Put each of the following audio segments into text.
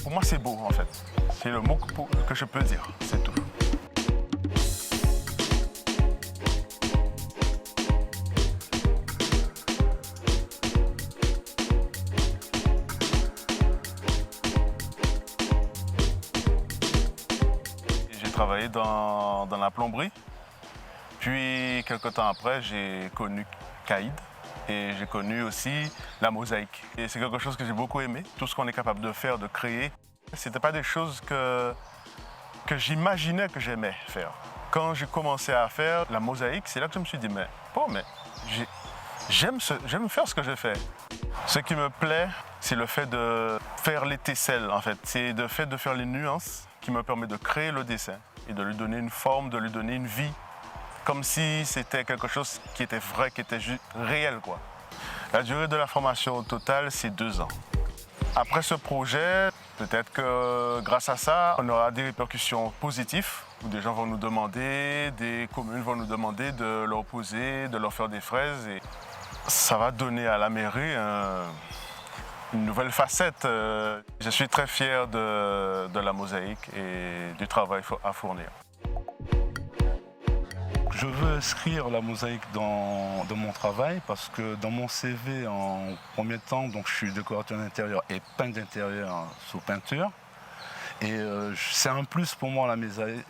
Pour moi, c'est beau en fait. C'est le mot que je peux dire, c'est tout. J'ai travaillé dans la plomberie. Puis, quelques temps après, j'ai connu Caïd et j'ai connu aussi la mosaïque. Et c'est quelque chose que j'ai beaucoup aimé, tout ce qu'on est capable de faire, de créer. Ce n'était pas des choses que j'imaginais que j'aimais faire. Quand j'ai commencé à faire la mosaïque, c'est là que je me suis dit, mais j'aime faire ce que je fais. Ce qui me plaît, c'est le fait de faire les tesselles, en fait. C'est le fait de faire les nuances qui me permet de créer le dessin et de lui donner une forme, de lui donner une vie. Comme si c'était quelque chose qui était vrai, qui était réel, quoi. La durée de la formation au total, c'est 2 ans. Après ce projet, peut-être que grâce à ça, on aura des répercussions positives, où des gens vont nous demander, des communes vont nous demander de leur poser, de leur faire des fraises. Et ça va donner à la mairie une nouvelle facette. Je suis très fier de la mosaïque et du travail à fournir. Je veux inscrire la mosaïque dans mon travail parce que dans mon CV, en premier temps, donc, je suis décorateur d'intérieur et peintre d'intérieur sous peinture. Et c'est un plus pour moi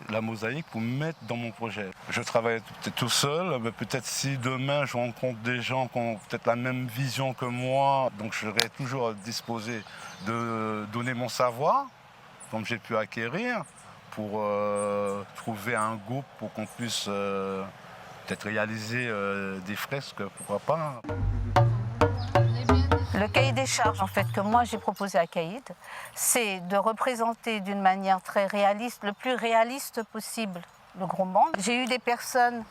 la mosaïque pour me mettre dans mon projet. Je travaille tout seul, mais peut-être si demain je rencontre des gens qui ont peut-être la même vision que moi, donc je serai toujours disposé de donner mon savoir, comme j'ai pu acquérir, pour trouver un groupe pour qu'on puisse peut-être réaliser des fresques, pourquoi pas. Le cahier des charges en fait, que moi j'ai proposé à Caïd, c'est de représenter d'une manière très réaliste, le plus réaliste possible, le gros monde. J'ai eu des personnes,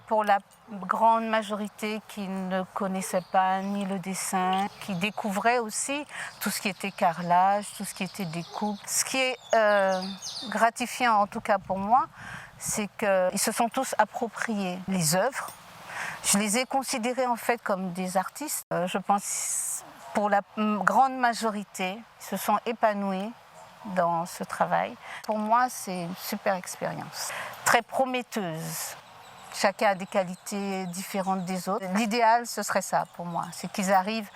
pour la grande majorité, qui ne connaissaient pas ni le dessin, qui découvraient aussi tout ce qui était carrelage, tout ce qui était découpe. Ce qui est gratifiant, en tout cas pour moi, c'est qu'ils se sont tous appropriés les œuvres. Je les ai considérés en fait comme des artistes. Je pense pour la grande majorité, ils se sont épanouis dans ce travail. Pour moi, c'est une super expérience, très prometteuse. Chacun a des qualités différentes des autres. L'idéal, ce serait ça pour moi, c'est qu'ils arrivent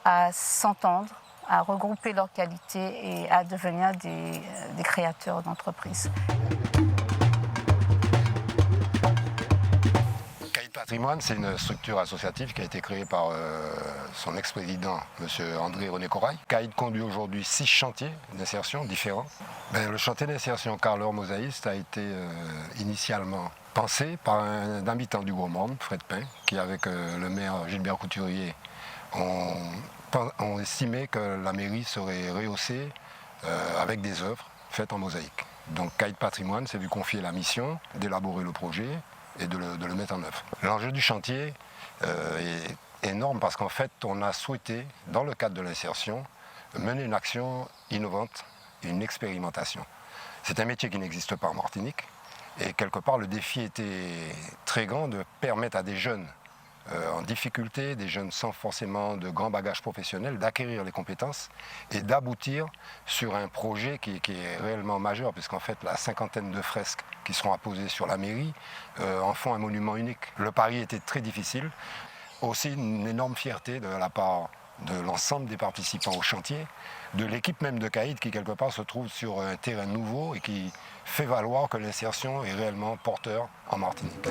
à s'entendre, à regrouper leurs qualités et à devenir des créateurs d'entreprises. Caïd Patrimoine, c'est une structure associative qui a été créée par son ex-président, M. André-René Corail. Caïd conduit aujourd'hui 6 chantiers d'insertion différents. Le chantier d'insertion carreleur mosaïste a été initialement pensé par un habitant du Gros Morne, Fred Pin, qui avec le maire Gilbert Couturier ont estimé que la mairie serait rehaussée avec des œuvres faites en mosaïque. Donc Caïd Patrimoine s'est vu confier la mission d'élaborer le projet et de le mettre en œuvre. L'enjeu du chantier est énorme parce qu'en fait, on a souhaité, dans le cadre de l'insertion, mener une action innovante et une expérimentation. C'est un métier qui n'existe pas en Martinique et quelque part, le défi était très grand de permettre à des jeunes en difficulté, des jeunes sans forcément de grands bagages professionnels, d'acquérir les compétences et d'aboutir sur un projet qui est réellement majeur, puisqu'en fait la 50aine de fresques qui seront apposées sur la mairie en font un monument unique. Le pari était très difficile, aussi une énorme fierté de la part de l'ensemble des participants au chantier, de l'équipe même de Caïd qui quelque part se trouve sur un terrain nouveau et qui fait valoir que l'insertion est réellement porteur en Martinique.